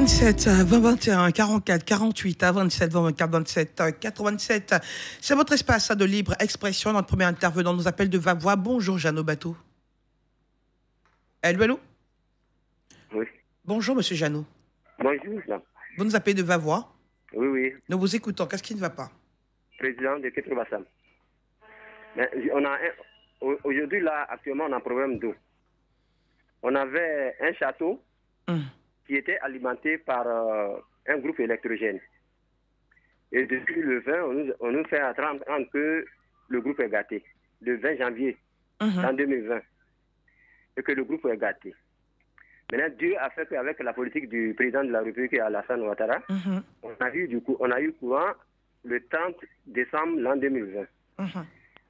27 20 21 44 48 à 27 20 24 27 87. C'est votre espace de libre expression. Notre premier intervenant nous appelle de Vavois. Bonjour Jeannot Bateau. Allô? Oui. Bonjour Monsieur Jeannot. Bonjour. Vous nous appelez de Vavois? Oui, oui. Nous vous écoutons. Qu'est-ce qui ne va pas? Président de Ketrobassam. Aujourd'hui, là, actuellement, on a un problème d'eau. On avait un château qui était alimenté par un groupe électrogène. Et depuis le 20, on nous fait attendre que le groupe est gâté. Le 20 janvier en 2020. Et que le groupe est gâté. Maintenant, Dieu a fait qu'avec la politique du président de la République, Alassane Ouattara, on a eu courant le 30 décembre l'an 2020.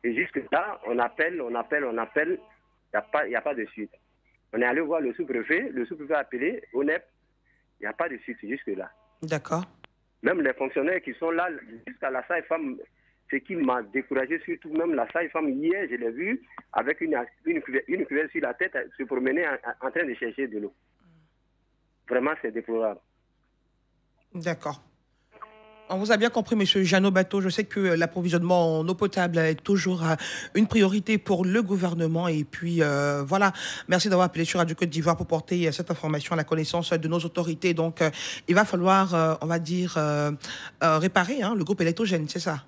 Et jusque-là, on appelle, il n'y a pas de suite. On est allé voir le sous-préfet a appelé ONEP, il n'y a pas de suite jusque-là. D'accord. Même les fonctionnaires qui sont là, jusqu'à la sage-femme, ce qui m'a découragé, surtout même la sage-femme, hier, je l'ai vu avec une cuillère sur la tête, se promener en train de chercher de l'eau. Vraiment, c'est déplorable. D'accord. On vous a bien compris, Monsieur Jeannot Bateau. Je sais que l'approvisionnement en eau potable est toujours une priorité pour le gouvernement. Et puis, voilà. Merci d'avoir appelé sur Radio Côte d'Ivoire pour porter cette information à la connaissance de nos autorités. Donc, il va falloir, on va dire, réparer le groupe électrogène, c'est ça?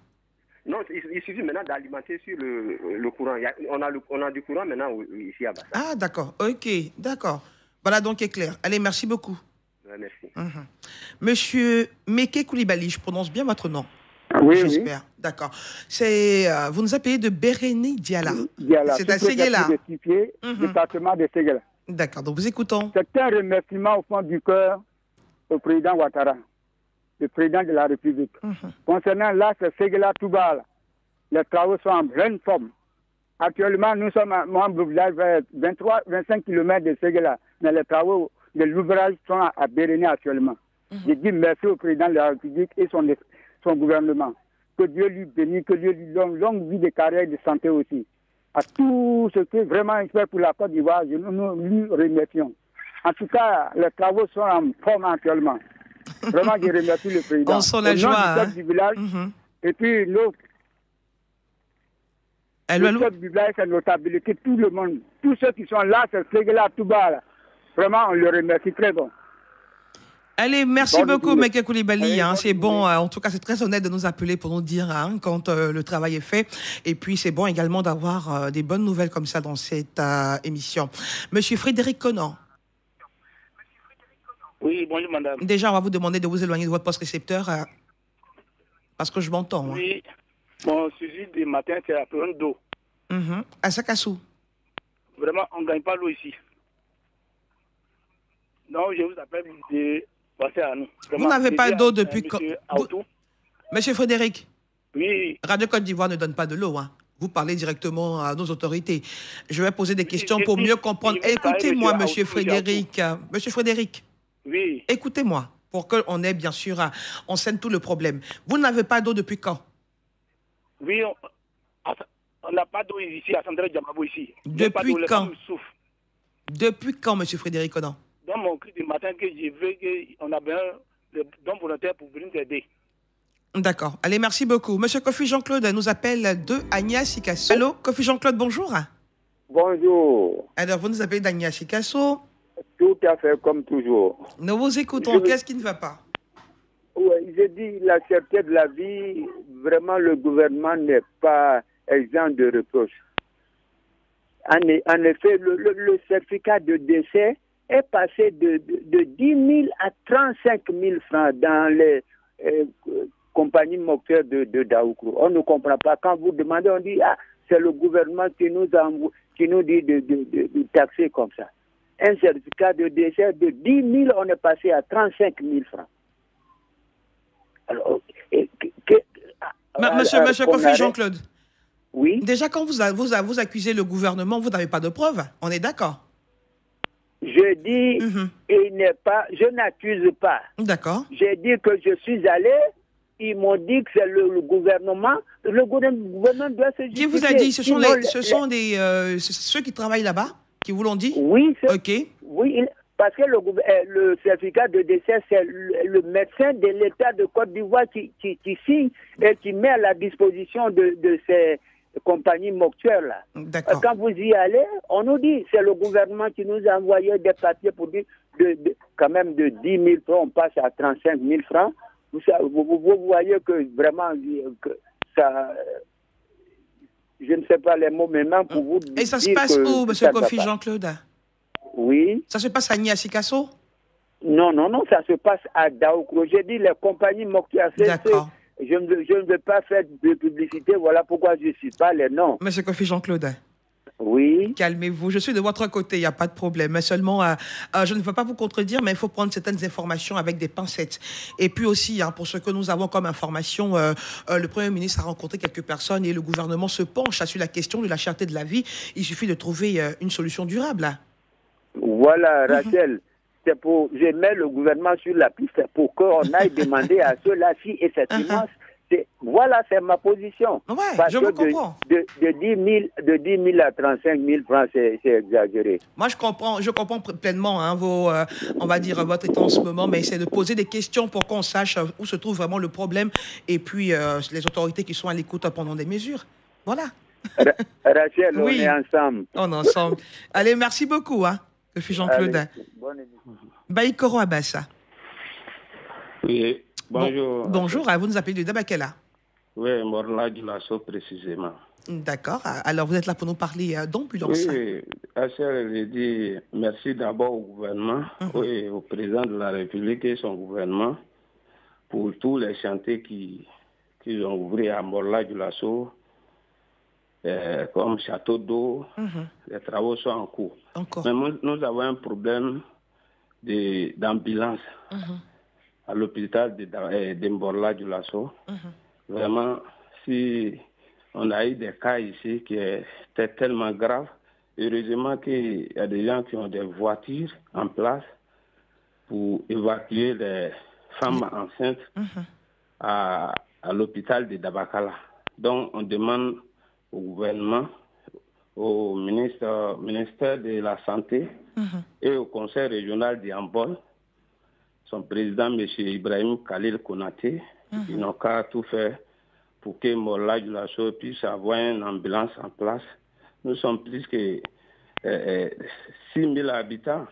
Non, il suffit maintenant d'alimenter sur le courant. On a du courant maintenant ici à Bassa. Ah, d'accord. OK, d'accord. Voilà, donc est clair. Allez, merci beaucoup. Merci. Monsieur Meke Koulibaly, je prononce bien votre nom. Oui, j'espère. Oui. D'accord. Vous nous appelez de Bérénie Diala. C'est à Séguéla. Département de Séguéla. D'accord, donc vous écoutons. C'est un remerciement au fond du cœur au président Ouattara, le président de la République. Concernant l'axe Séguéla-Touba, les travaux sont en pleine forme. Actuellement, nous sommes à Mohambo village vers 23-25 km de Séguéla, mais les travaux de l'ouvrage sont à Bérénie actuellement. Je dis merci au président de la République et son gouvernement. Que Dieu lui bénisse, que Dieu lui donne longue vie de carrière et de santé aussi. À tout ce que vraiment il fait pour la Côte d'Ivoire, nous lui remercions. En tout cas, les travaux sont en forme actuellement. Vraiment, je remercie le président. On sent la joie. Du village, et puis le chef du village, c'est notabilité, tout le monde, tous ceux qui sont là, c'est là, tout bas là. Vraiment, on le remercie très bon. Allez, merci beaucoup, Meke Koulibaly. C'est bon, en tout cas, c'est très honnête de nous appeler pour nous dire quand le travail est fait. Et puis, c'est bon également d'avoir des bonnes nouvelles comme ça dans cette émission. Monsieur Frédéric Conan. Oui, bonjour, madame. Déjà, on va vous demander de vous éloigner de votre poste récepteur parce que je m'entends. Oui, mon sujet du matin, c'est la problème d'eau. À Sakassou. Vraiment, on ne gagne pas l'eau ici. Donc, je vous appelle de passer à nous. Vraiment, vous n'avez pas d'eau depuis quand? Monsieur Frédéric. Oui. Radio Côte d'Ivoire ne donne pas de l'eau. Vous parlez directement à nos autorités. Je vais poser des questions pour mieux comprendre. Écoutez-moi, Monsieur Frédéric. Monsieur Frédéric. Oui. Écoutez-moi, pour qu'on ait bien sûr en scène tout le problème. Vous n'avez pas d'eau depuis quand? Oui, on n'a pas d'eau ici, à Sandra Djamabou ici. Depuis quand? Depuis quand, Monsieur Frédéric Conan? Dans mon cri du matin que je veux qu'on a besoin de dons volontaires pour venir t'aider. D'accord. Allez, merci beaucoup. Monsieur Kofi Jean-Claude nous appelle de Agnès Sikasso. Allô, Kofi Jean-Claude, bonjour. Bonjour. Alors, vous nous appelez d'Agnès Sikasso. Tout à fait comme toujours. Nous vous écoutons. Qu'est-ce qui ne va pas? Oui, je dis la cherté de la vie, vraiment le gouvernement n'est pas exempt de reproches. En effet, le certificat de décès est passé de 10 000 à 35 000 francs dans les compagnies moqueurs de Daoukou. On ne comprend pas. Quand vous demandez, on dit c'est le gouvernement qui nous dit de taxer comme ça. Un certificat de décès de 10 000, on est passé à 35 000 francs. Alors, Monsieur Kofi Jean-Claude. Oui. Déjà, quand vous accusez le gouvernement, vous n'avez pas de preuves. On est d'accord? Je dis, je n'accuse pas. D'accord. J'ai dit que je suis allé, ils m'ont dit que c'est le gouvernement. Le gouvernement doit se justifier. Qui vous a dit? Ce sont ceux qui travaillent là-bas qui vous l'ont dit? Oui. Ok. Oui, Parce que le certificat de décès, c'est le médecin de l'État de Côte d'Ivoire qui signe et qui met à la disposition de ces compagnies mortuaires-là. Quand vous y allez, on nous dit, c'est le gouvernement qui nous a envoyé des papiers pour dire quand même de 10 000 francs, on passe à 35 000 francs. Vous voyez que vraiment, que ça... Je ne sais pas les mots maintenant pour vous dire. Et ça se passe où, M. Kofi Jean-Claude? Oui. Ça se passe à Niassikasso? Non, ça se passe à Daoukro. J'ai dit les compagnies mortuaires. D'accord. Je ne veux pas faire de publicité, voilà pourquoi je ne suis pas les noms. M. Kofi Jean-Claude. Oui. Calmez-vous, je suis de votre côté, il n'y a pas de problème. Mais seulement, je ne veux pas vous contredire, mais il faut prendre certaines informations avec des pincettes. Et puis aussi, pour ce que nous avons comme information, le Premier ministre a rencontré quelques personnes et le gouvernement se penche sur la question de la cherté de la vie. Il suffit de trouver une solution durable. Voilà, Rachel. C'est pour, je mets le gouvernement sur la piste pour qu'on aille demander à ceux-là si effectivement, voilà, c'est ma position. Ouais, parce je que vous comprends. De 10 000 à 35 000 francs, c'est exagéré. Moi, je comprends pleinement on va dire votre état en ce moment, mais c'est de poser des questions pour qu'on sache où se trouve vraiment le problème et puis les autorités qui sont à l'écoute pendant des mesures. Voilà. Rachel, oui. On est ensemble. On est ensemble. Allez, merci beaucoup, Kofi Jean-Claude. Baïkoro Abassa. Oui, bonjour. Bonjour, vous nous appelez de Dabakela. Oui, Morla du Lasso précisément. D'accord, alors vous êtes là pour nous parler d'ambulance. Oui, Rachel, j'ai dit merci d'abord au gouvernement, et au président de la République et son gouvernement pour tous les chantiers qu'ils ont ouverts à Morla du Lasso, comme château d'eau, les travaux sont en cours. Mais nous avons un problème d'ambulance à l'hôpital de Mborla du Lasso. Vraiment, si on a eu des cas ici qui étaient tellement graves, heureusement qu'il y a des gens qui ont des voitures en place pour évacuer les femmes enceintes à l'hôpital de Dabakala. Donc, on demande au gouvernement, au ministère de la Santé et au conseil régional d'Ambol, son président, M. Ibrahim Khalil Konaté, ils n'ont qu'à tout faire pour que Morla du Lasso puisse avoir une ambulance en place. Nous sommes plus que 6 000 habitants,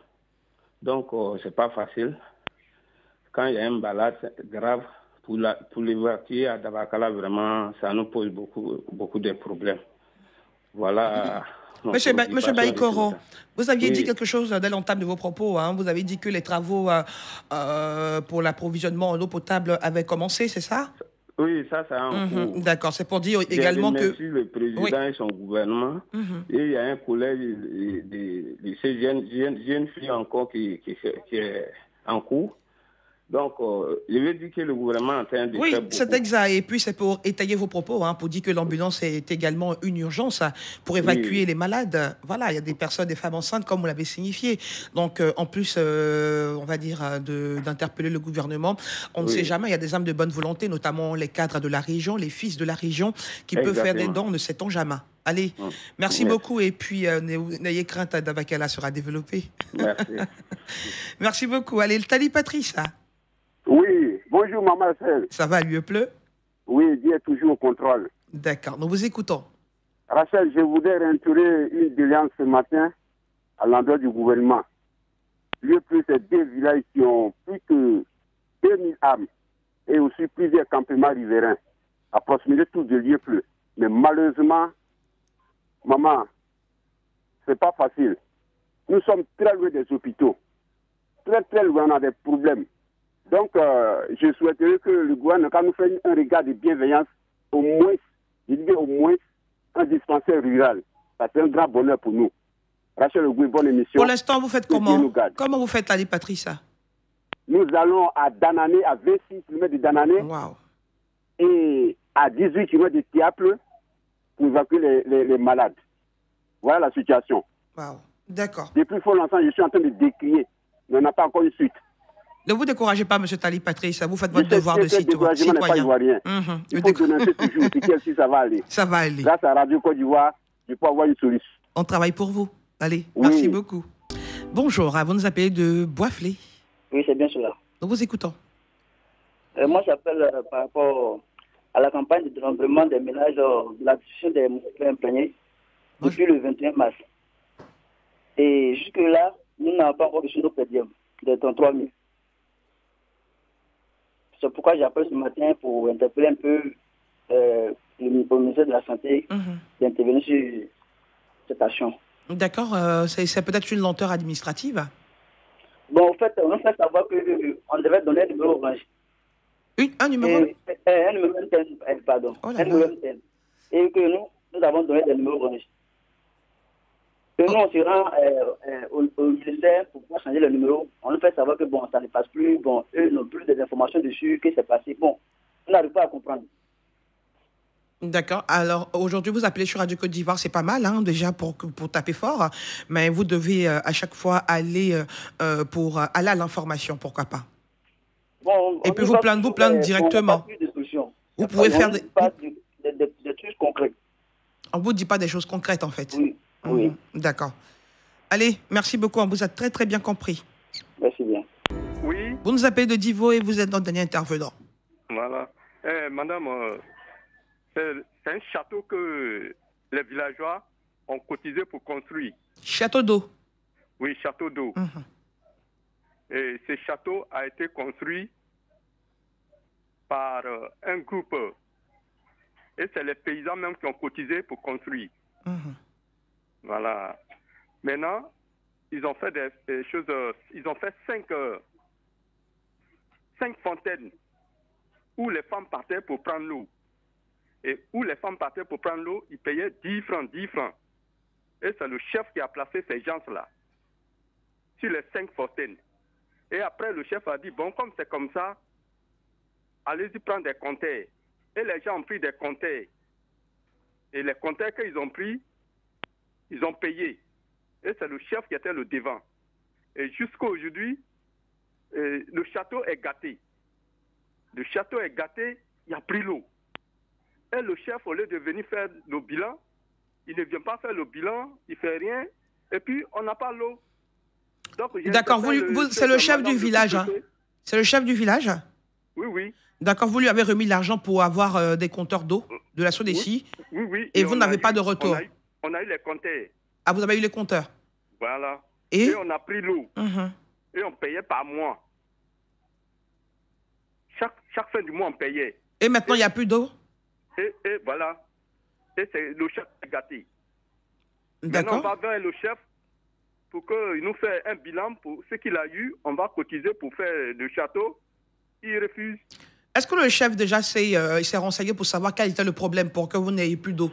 donc c'est pas facile. Quand il y a un malade grave, pour l'évacuer à Dabakala, vraiment, ça nous pose beaucoup de problèmes. Voilà. Monsieur Baïkoro, vous aviez dit quelque chose dès l'entame de vos propos. Vous avez dit que les travaux pour l'approvisionnement en eau potable avaient commencé, c'est ça? Oui, ça c'est un cours. D'accord, c'est pour dire également que... Merci le président et son gouvernement. Et il y a un collège de ces jeunes filles encore qui est en cours. Donc, je veux dire que le gouvernement est en train de faire beaucoup. Oui, c'est exact. Et puis, c'est pour étayer vos propos, pour dire que l'ambulance est également une urgence pour évacuer les malades. Voilà, il y a des personnes, des femmes enceintes, comme vous l'avez signifié. Donc, en plus, on va dire, d'interpeller le gouvernement, on ne sait jamais, il y a des âmes de bonne volonté, notamment les cadres de la région, les fils de la région, qui peuvent faire des dons, ne sait-on jamais. Allez, merci beaucoup. Et puis, n'ayez crainte, Dabakala sera développé. Merci. Merci beaucoup. Allez, le Tali Patrice. Oui, bonjour maman Rachel. Ça va, lui pleut? Oui, Dieu est toujours au contrôle. D'accord, nous vous écoutons. Rachel, je voudrais réintégrer une déliance ce matin à l'endroit du gouvernement. Lieu plus, c'est 2 villages qui ont plus que 2000 âmes et aussi plusieurs campements riverains à proximité tous de lieu plus. Mais malheureusement, maman, c'est pas facile. Nous sommes très loin des hôpitaux. Très loin, on a des problèmes. Donc, je souhaiterais que le gouvernement, quand nous fait un regard de bienveillance, au moins un dispensaire rural. Ça c'est un grand bonheur pour nous. Rachel Ogoui, bonne émission. Pour l'instant, vous faites comment? Comment vous faites, Ali Patricia? Nous allons à Danané, à 26 km de Danané. Wow. Et à 18 km de Tiaple pour évacuer les malades. Voilà la situation. Wow. D'accord. Depuis fort longtemps, je suis en train de décrier. Mais on n'a pas encore une suite. Ne vous découragez pas, M. Tali Patrice, vous faites votre devoir de citoyen. Il faut dénoncer toujours, si ça va aller. Ça va aller. Grâce à Radio Côte d'Ivoire, je peux avoir une solution. On travaille pour vous. Allez, merci beaucoup. Bonjour, vous nous appelez de Boisflé. Oui, c'est bien cela. Nous vous écoutons. Moi, j'appelle par rapport à la campagne de dénombrement des ménages de la discussion des moustiquaires imprégnés depuis le 21 mars. Et jusque-là, nous n'avons pas encore reçu nos pédiums de 33 000. C'est pourquoi j'appelle ce matin pour interpeller un peu le ministère de la Santé d'intervenir sur cette action. D'accord, c'est peut-être une lenteur administrative. Bon, en fait, on fait savoir qu'on devait donner un numéro orange. Un numéro un numéro antenne, pardon. Oh là un numéro antenne. Et que nous avons donné des numéros orange. Que nous, on se rend au ministère pour pouvoir changer le numéro. On nous fait savoir que bon, ça ne passe plus. Bon, eux n'ont plus d'informations dessus, que c'est passé. Bon, on n'arrive pas à comprendre. D'accord. Alors, aujourd'hui, vous appelez sur Radio Côte d'Ivoire, c'est pas mal, hein, déjà, pour taper fort. Mais vous devez à chaque fois aller pour aller à l'information, pourquoi pas. Bon, et puis vous plaindre directement. Vous pouvez faire des trucs concrets. On ne vous dit pas des choses concrètes, en fait. Oui. Oui. D'accord. Allez, merci beaucoup. On vous a très, très bien compris. Merci bien. Oui. Vous nous appelez de Divo et vous êtes notre dernier intervenant. Voilà. Madame, c'est un château que les villageois ont cotisé pour construire. Château d'eau. Oui, château d'eau. Et ce château a été construit par un groupe. Et c'est les paysans même qui ont cotisé pour construire. Voilà. Maintenant, ils ont fait des choses. Ils ont fait 5 fontaines où les femmes partaient pour prendre l'eau. Et où les femmes partaient pour prendre l'eau, ils payaient 10 francs. Et c'est le chef qui a placé ces gens-là sur les 5 fontaines. Et après, le chef a dit, bon, comme c'est comme ça, allez-y prendre des compteurs. Et les gens ont pris des compteurs. Et les compteurs qu'ils ont pris, ils ont payé. Et c'est le chef qui était le devant. Et jusqu'à aujourd'hui, le château est gâté. Le château est gâté, il a pris l'eau. Et le chef, au lieu de venir faire le bilan, il ne vient pas faire le bilan, il ne fait rien. Et puis, on n'a pas l'eau. D'accord, c'est le chef du village. Hein. C'est le chef du village? Oui, oui. D'accord, vous lui avez remis l'argent pour avoir des compteurs d'eau de la SODECI. Oui, oui. Et vous n'avez pas de retour. On a eu les compteurs. Ah, vous avez eu les compteurs? Voilà. Et on a pris l'eau. Et on payait par mois. Chaque fin du mois, on payait. Et maintenant, il n'y a plus d'eau? Et voilà. Et c'est le chef qui est gâté. D'accord. Maintenant, on va vers le chef pour qu'il nous fasse un bilan pour ce qu'il a eu. On va cotiser pour faire le château. Il refuse. Est-ce que le chef déjà s'est renseigné pour savoir quel était le problème pour que vous n'ayez plus d'eau?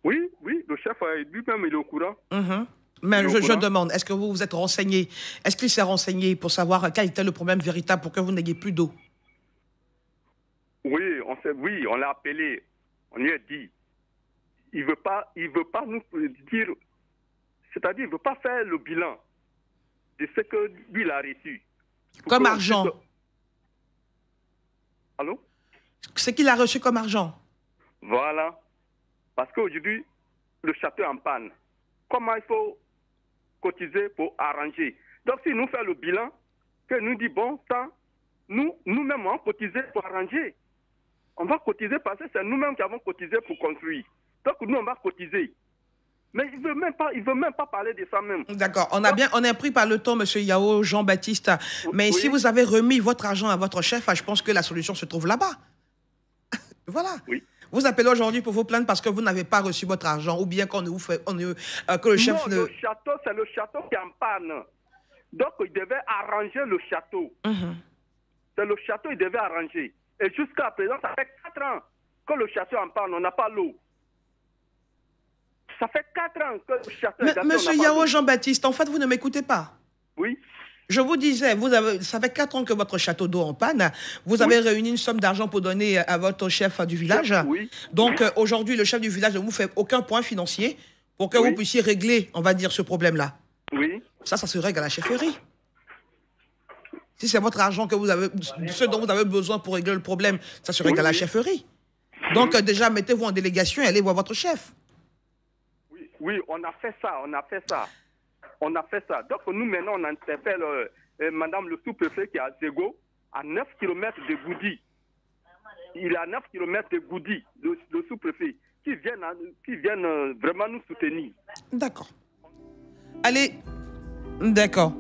Oui, le chef lui-même il est au courant. Mais je demande, est-ce que vous vous êtes renseigné? Est-ce qu'il s'est renseigné pour savoir quel était le problème véritable pour que vous n'ayez plus d'eau? Oui, on l'a appelé. On lui a dit. Il veut pas nous dire. C'est-à-dire, il ne veut pas faire le bilan de ce que lui il a reçu. Comme argent. Allô? Ce qu'il a reçu comme argent. Voilà. Parce qu'aujourd'hui, le château est en panne. Comment il faut cotiser pour arranger? Donc, s'il nous fait le bilan, que nous dit, bon, tant, nous-mêmes, on va cotiser pour arranger. On va cotiser parce que c'est nous-mêmes qui avons cotisé pour construire. Donc, nous, on va cotiser. Mais il ne veut même pas parler de ça même. D'accord. On a pris par le temps, M. Yao Jean-Baptiste. Mais si vous avez remis votre argent à votre chef, je pense que la solution se trouve là-bas. Voilà. Oui. Vous appelez aujourd'hui pour vous plaindre parce que vous n'avez pas reçu votre argent ou bien qu'on ne vous fait, que le chef non, le château, c'est le château qui est en panne. Donc, il devait arranger le château. C'est le château qu'il devait arranger. Et jusqu'à présent, ça fait 4 ans que le château est en panne. On n'a pas l'eau. Ça fait 4 ans que le château est en panne. Monsieur Yao Jean-Baptiste, en fait, vous ne m'écoutez pas. Oui. Je vous disais, ça fait 4 ans que votre château d'eau est en panne. Vous avez réuni une somme d'argent pour donner à votre chef du village. Oui. Donc, aujourd'hui, le chef du village ne vous fait aucun point financier pour que vous puissiez régler, on va dire, ce problème-là. Oui. Ça se règle à la chefferie. Si c'est votre argent que vous avez, ce dont vous avez besoin pour régler le problème, ça se règle à la chefferie. Donc, déjà, mettez-vous en délégation et allez voir votre chef. Oui, on a fait ça, On a fait ça. Donc nous maintenant on interpelle madame le sous-préfet qui est à Zégo, à 9 km de Goudi. Il est à 9 km de Goudi, le sous-préfet, qui viennent vraiment nous soutenir. D'accord. Allez, d'accord.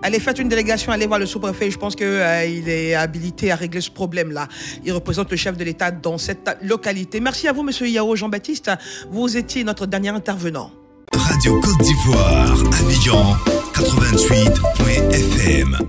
Allez, faites une délégation, allez voir le sous-préfet. Je pense qu'il est habilité à régler ce problème-là. Il représente le chef de l'État dans cette localité. Merci à vous, monsieur Yao Jean-Baptiste. Vous étiez notre dernier intervenant. Radio Côte d'Ivoire, Abidjan, 88.fm.